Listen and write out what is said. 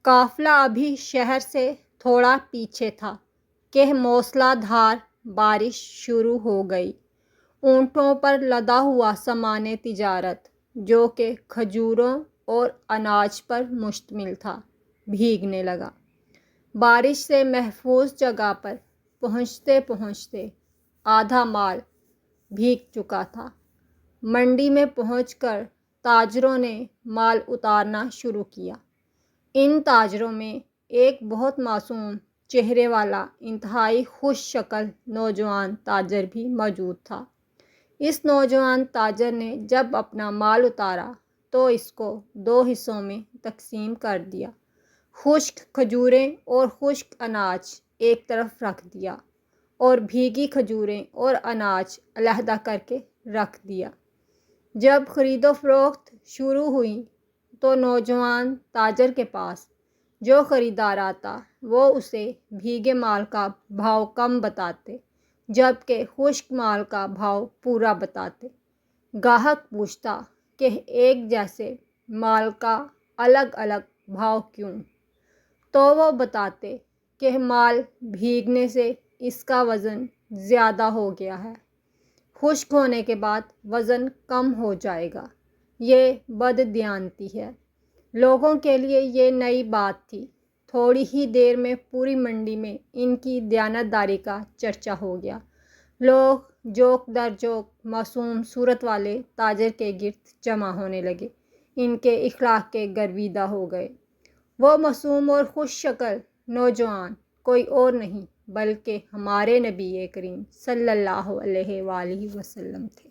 قافلہ ابھی شہر سے تھوڑا پیچھے تھا کہ موسلا دھار بارش شروع ہو گئی۔ اونٹوں پر لدا ہوا سامان تجارت جو کہ کھجوروں اور اناج پر مشتمل تھا بھیگنے لگا۔ بارش سے محفوظ جگہ پر پہنچتے پہنچتے آدھا مال بھیگ چکا تھا۔ منڈی میں پہنچ کر تاجروں نے مال اتارنا شروع کیا۔ ان تاجروں میں ایک بہت معصوم چہرے والا انتہائی خوش شکل نوجوان تاجر بھی موجود تھا۔ اس نوجوان تاجر نے جب اپنا مال اتارا تو اس کو 2 حصوں میں تقسیم کر دیا۔ خشک کھجوریں اور خشک اناج ایک طرف رکھ دیا اور بھیگی کھجوریں اور اناج علیحدہ کر کے رکھ دیا۔ جب خرید و فروخت شروع ہوئی تو نوجوان تاجر کے پاس جو خریدار آتا وہ اسے بھیگے مال کا بھاؤ کم بتاتے جبکہ خشک مال کا بھاؤ پورا بتاتے۔ گاہک پوچھتا کہ ایک جیسے مال کا الگ الگ بھاؤ کیوں؟ تو وہ بتاتے کہ مال بھیگنے سے اس کا وزن زیادہ ہو گیا ہے، خشک ہونے کے بعد وزن کم ہو جائے گا۔ یہ بددیانتی ہے۔ لوگوں کے لیے یہ نئی بات تھی۔ تھوڑی ہی دیر میں پوری منڈی میں ان کی دیانتداری کا چرچا ہو گیا۔ لوگ جوک در جوک معصوم صورت والے تاجر کے گرد جمع ہونے لگے۔ ان کے اخلاق کے گرویدہ ہو گئے۔ وہ معصوم اور خوش شکل نوجوان کوئی اور نہیں بلکہ ہمارے نبی کریم صلی اللہ علیہ وآلہ وسلم تھے۔